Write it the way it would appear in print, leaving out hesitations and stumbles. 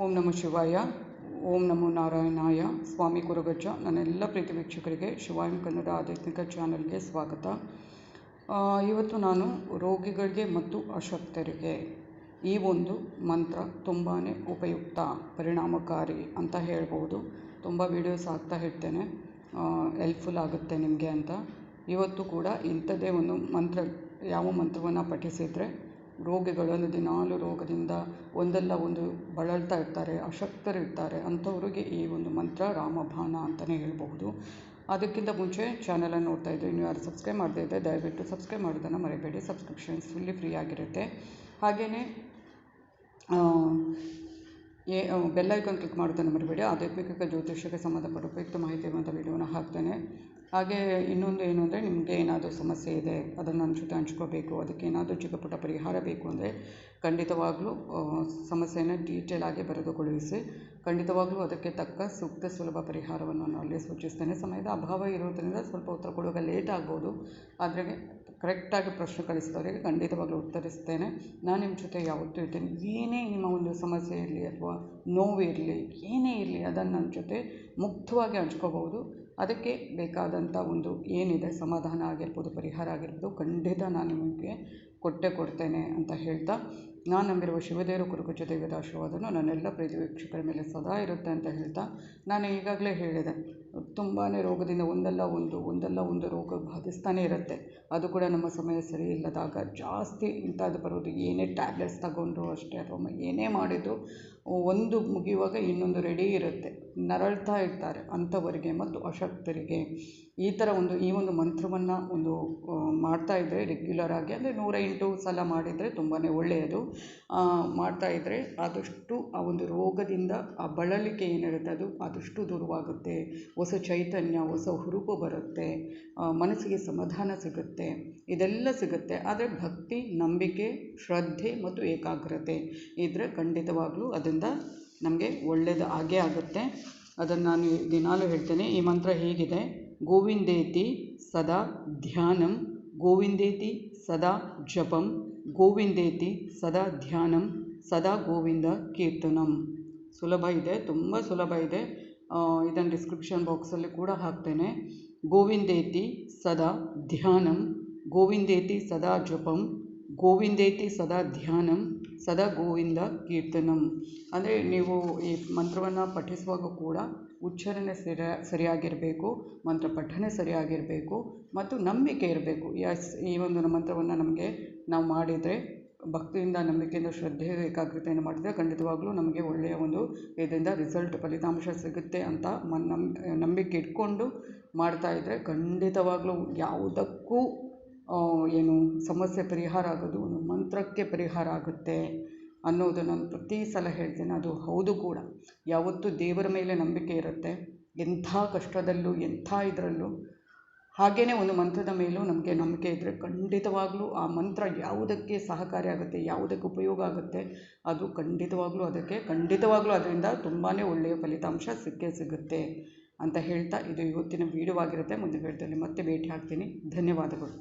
ಓಂ ನಮಃ ಶಿವಾಯ. ಓಂ ನಮೋ ನಾರಾಯಣಾಯ. ಸ್ವಾಮಿ ಕುರುಗಜ್ಜ. ನನ್ನೆಲ್ಲ ಪ್ರೀತಿ ವೀಕ್ಷಕರಿಗೆ ಶಿವಾಯಂ ಕನ್ನಡ ಆಧ್ಯಾತ್ಮಿಕ ಚಾನಲ್ಗೆ ಸ್ವಾಗತ. ಇವತ್ತು ನಾನು ರೋಗಿಗಳಿಗೆ ಮತ್ತು ಅಶಕ್ತರಿಗೆ ಈ ಒಂದು ಮಂತ್ರ ತುಂಬಾ ಉಪಯುಕ್ತ, ಪರಿಣಾಮಕಾರಿ ಅಂತ ಹೇಳ್ಬೋದು. ತುಂಬ ವೀಡಿಯೋಸ್ ಹಾಕ್ತಾ ಇರ್ತೇನೆ, ಹೆಲ್ಪ್ಫುಲ್ ಆಗುತ್ತೆ ನಿಮಗೆ ಅಂತ. ಇವತ್ತು ಕೂಡ ಇಂಥದ್ದೇ ಒಂದು ಮಂತ್ರ, ಯಾವ ಮಂತ್ರವನ್ನು ಪಠಿಸಿದರೆ ರೋಗಿಗಳು ದಿನಾಲು ರೋಗದಿಂದ ಒಂದಲ್ಲ ಒಂದು ಬಳಲ್ತಾ ಇರ್ತಾರೆ, ಅಶಕ್ತರಿರ್ತಾರೆ, ಅಂಥವ್ರಿಗೆ ಈ ಒಂದು ಮಂತ್ರ ರಾಮಬಾಣ ಅಂತಲೇ ಹೇಳ್ಬಹುದು. ಅದಕ್ಕಿಂತ ಮುಂಚೆ ಚಾನಲನ್ನು ನೋಡ್ತಾ ಇದ್ದರೆ ನೀವು ಯಾರು ಸಬ್ಸ್ಕ್ರೈಬ್ ಮಾಡದೇ ಇದ್ದರೆ ದಯವಿಟ್ಟು ಸಬ್ಸ್ಕ್ರೈಬ್ ಮಾಡೋದನ್ನು ಮರಿಬೇಡಿ. ಸಬ್ಸ್ಕ್ರಿಪ್ಷನ್ಸ್ ಫುಲ್ಲಿ ಫ್ರೀ ಆಗಿರುತ್ತೆ. ಹಾಗೆಯೇ ಬೆಲ್ ಐಕಾನ್ ಕ್ಲಿಕ್ ಮಾಡೋದನ್ನು ಮರಿಬೇಡಿ. ಆಧ್ಯಾತ್ಮಿಕ ಜ್ಯೋತಿಷ್ಯಕ್ಕೆ ಸಂಬಂಧಪಟ್ಟ ಉಪಯುಕ್ತ ಮಾಹಿತಿ ಇರುವಂಥ ವಿಡಿಯೋನ ಹಾಕ್ತೇನೆ. ಹಾಗೆ ಇನ್ನೊಂದು ಏನು ಅಂದರೆ, ನಿಮಗೆ ಏನಾದರೂ ಸಮಸ್ಯೆ ಇದೆ, ಅದನ್ನು ನನ್ನ ಜೊತೆ ಹಂಚ್ಕೋಬೇಕು, ಅದಕ್ಕೆ ಏನಾದರೂ ಚಿಕ್ಕ ಪುಟ್ಟ ಪರಿಹಾರ ಬೇಕು ಅಂದರೆ ಖಂಡಿತವಾಗ್ಲೂ ಸಮಸ್ಯೆಯನ್ನು ಡೀಟೇಲ್ ಆಗಿ ಬರೆದುಕೊಳ್ಳಿಸಿ. ಖಂಡಿತವಾಗ್ಲೂ ಅದಕ್ಕೆ ತಕ್ಕ ಸೂಕ್ತ ಸುಲಭ ಪರಿಹಾರವನ್ನು ನಾನು ಅಲ್ಲಿ ಸೂಚಿಸ್ತೇನೆ. ಸಮಯದ ಅಭಾವ ಇರೋದರಿಂದ ಸ್ವಲ್ಪ ಉತ್ತರ ಕೊಡುವಾಗ ಲೇಟ್ ಆಗ್ಬೋದು, ಆದರೆ ಕರೆಕ್ಟಾಗಿ ಪ್ರಶ್ನೆ ಕಳಿಸಿದವರಿಗೆ ಖಂಡಿತವಾಗ್ಲೂ ಉತ್ತರಿಸ್ತೇನೆ. ನಾನು ನಿಮ್ಮ ಜೊತೆ ಯಾವತ್ತೂ ಇರ್ತೇನೆ. ಏನೇ ನಿಮ್ಮ ಒಂದು ಸಮಸ್ಯೆ ಇರಲಿ ಅಥವಾ ನೋವಿರಲಿ, ಏನೇ ಇರಲಿ, ಅದನ್ನು ನನ್ನ ಜೊತೆ ಮುಕ್ತವಾಗಿ ಹಂಚ್ಕೋಬೋದು. ಅದಕ್ಕೆ ಬೇಕಾದಂಥ ಒಂದು ಏನಿದೆ, ಸಮಾಧಾನ ಆಗಿರ್ಬೋದು, ಪರಿಹಾರ ಆಗಿರ್ಬೋದು, ಖಂಡಿತ ನಾನು ನಿಮಗೆ ಕೊಡ್ತೇನೆ ಅಂತ ಹೇಳ್ತಾ, ನಾನು ನಂಬಿರುವ ಶಿವದೇವರು ಕುರುಗಜ್ಜ ದೈವದ ಆಶೀರ್ವಾದನು ನನ್ನೆಲ್ಲ ಪ್ರೀತಿ ವೀಕ್ಷಕರ ಮೇಲೆ ಸದಾ ಇರುತ್ತೆ ಅಂತ ಹೇಳ್ತಾ, ನಾನು ಈಗಾಗಲೇ ಹೇಳಿದೆ, ತುಂಬಾ ರೋಗದಿಂದ ಒಂದಲ್ಲ ಒಂದು ರೋಗ ಬಾಧಿಸ್ತಾನೆ ಇರುತ್ತೆ. ಅದು ಕೂಡ ನಮ್ಮ ಸಮಯ ಸರಿ ಇಲ್ಲದಾಗ ಜಾಸ್ತಿ ಇಂಥದ್ದು ಬರೋದು. ಏನೇ ಟ್ಯಾಬ್ಲೆಟ್ಸ್ ತಗೊಂಡ್ರು ಅಷ್ಟೇ, ಅಥವಾ ಏನೇ ಮಾಡಿದ್ರು ಒಂದು ಮುಗಿಯುವಾಗ ಇನ್ನೊಂದು ರೆಡಿ ಇರುತ್ತೆ, ನರಳ್ತಾ ಇರ್ತಾರೆ. ಅಂಥವರಿಗೆ ಮತ್ತು ಅಶಕ್ತರಿಗೆ ಈ ಒಂದು ಮಂತ್ರವನ್ನು ಮಾಡ್ತಾಯಿದ್ರೆ ರೆಗ್ಯುಲರ್ ಆಗಿ, ಅಂದರೆ 108 ಸಲ ಮಾಡಿದರೆ ತುಂಬಾ ಒಳ್ಳೆಯದು. ಮಾಡ್ತಾಯಿದ್ರೆ ಆದಷ್ಟು ಆ ಒಂದು ರೋಗದಿಂದ ಆ ಬಳಲಿಕೆ ಏನಿರುತ್ತೆ ಅದು ಆದಷ್ಟು ದೂರವಾಗುತ್ತೆ. ಹೊಸ ಚೈತನ್ಯ, ಹೊಸ ಹುರುಪು ಬರುತ್ತೆ, ಮನಸ್ಸಿಗೆ ಸಮಾಧಾನ ಸಿಗುತ್ತೆ, ಇದೆಲ್ಲ ಸಿಗುತ್ತೆ. ಆದರೆ ಭಕ್ತಿ, ನಂಬಿಕೆ, ಶ್ರದ್ಧೆ ಮತ್ತು ಏಕಾಗ್ರತೆ ಇದ್ದರೆ ಖಂಡಿತವಾಗ್ಲೂ ಅದರಿಂದ ನಮಗೆ ಒಳ್ಳೆಯದು ಆಗೇ ಆಗುತ್ತೆ. ಅದನ್ನು ನಾನು ದಿನಾಲೂ ಹೇಳ್ತೇನೆ. ಈ ಮಂತ್ರ ಹೀಗಿದೆ: ಗೋವಿಂದೇತಿ ಸದಾ ಧ್ಯಾನಂ, ಗೋವಿಂದೇತಿ ಸದಾ ಜಪಂ, ಗೋವಿಂದೇತಿ ಸದಾ ಧ್ಯಾನಂ, ಸದಾ ಗೋವಿಂದ ಕೀರ್ತನಂ. ಸುಲಭ ಇದೆ, ತುಂಬ ಸುಲಭ ಇದೆ. ಇದನ್ನು ಡಿಸ್ಕ್ರಿಪ್ಷನ್ ಬಾಕ್ಸಲ್ಲಿ ಕೂಡ ಹಾಕ್ತೇನೆ. ಗೋವಿಂದೇತಿ ಸದಾ ಧ್ಯಾನಂ, ಗೋವಿಂದೇತಿ ಸದಾ ಜಪಂ, ಗೋವಿಂದೇತಿ ಸದಾ ಧ್ಯಾನಂ, ಸದಾ ಗೋವಿಂದ ಕೀರ್ತನಂ. ಅಂದರೆ ನೀವು ಈ ಮಂತ್ರವನ್ನು ಪಠಿಸುವಾಗ ಕೂಡ ಉಚ್ಚಾರಣೆ ಸರಿಯಾಗಿರಬೇಕು, ಮಂತ್ರ ಪಠನೆ ಸರಿಯಾಗಿರಬೇಕು ಮತ್ತು ನಂಬಿಕೆ ಇರಬೇಕು. ಈ ಒಂದು ಮಂತ್ರವನ್ನು ನಾವು ಮಾಡಿದರೆ, ಭಕ್ತಿಯಿಂದ, ನಂಬಿಕೆಯಿಂದ, ಶ್ರದ್ಧೆ, ಏಕಾಗ್ರತೆಯನ್ನು ಮಾಡಿದರೆ ಖಂಡಿತವಾಗ್ಲೂ ನಮಗೆ ಒಳ್ಳೆಯ ಒಂದು ಇದರಿಂದ ಫಲಿತಾಂಶ ಸಿಗುತ್ತೆ ಅಂತ ನಂಬಿಕೆ ಇಟ್ಕೊಂಡು ಮಾಡ್ತಾಯಿದ್ರೆ ಖಂಡಿತವಾಗ್ಲೂ ಯಾವುದಕ್ಕೂ ಸಮಸ್ಯೆ ಪರಿಹಾರ ಆಗೋದು ಒಂದು ಮಂತ್ರಕ್ಕೆ ಪರಿಹಾರ ಆಗುತ್ತೆ ಅನ್ನೋದು ನಾನು ಪ್ರತಿ ಸಲ ಹೇಳ್ತೇನೆ. ಅದು ಹೌದು ಕೂಡ. ಯಾವತ್ತೂ ದೇವರ ಮೇಲೆ ನಂಬಿಕೆ ಇರುತ್ತೆ, ಎಂಥ ಕಷ್ಟದಲ್ಲೂ ಎಂಥ ಇದರಲ್ಲೂ. ಹಾಗೆಯೇ ಒಂದು ಮಂತ್ರದ ಮೇಲೂ ನಮಗೆ ನಂಬಿಕೆ ಇದ್ದರೆ ಖಂಡಿತವಾಗ್ಲೂ ಆ ಮಂತ್ರ ಯಾವುದಕ್ಕೆ ಸಹಕಾರಿಯಾಗುತ್ತೆ, ಯಾವುದಕ್ಕೆ ಉಪಯೋಗ ಆಗುತ್ತೆ, ಅದು ಖಂಡಿತವಾಗ್ಲೂ ಅದರಿಂದ ತುಂಬಾ ಒಳ್ಳೆಯ ಫಲಿತಾಂಶ ಸಿಗುತ್ತೆ ಅಂತ ಹೇಳ್ತಾ, ಇದು ಇವತ್ತಿನ ವಿಡಿಯೋ ಆಗಿರುತ್ತೆ. ಮುಂದಿನ ವಿಡಿಯೋದಲ್ಲಿ ಮತ್ತೆ ಭೇಟಿ ಆಗ್ತೀನಿ. ಧನ್ಯವಾದಗಳು.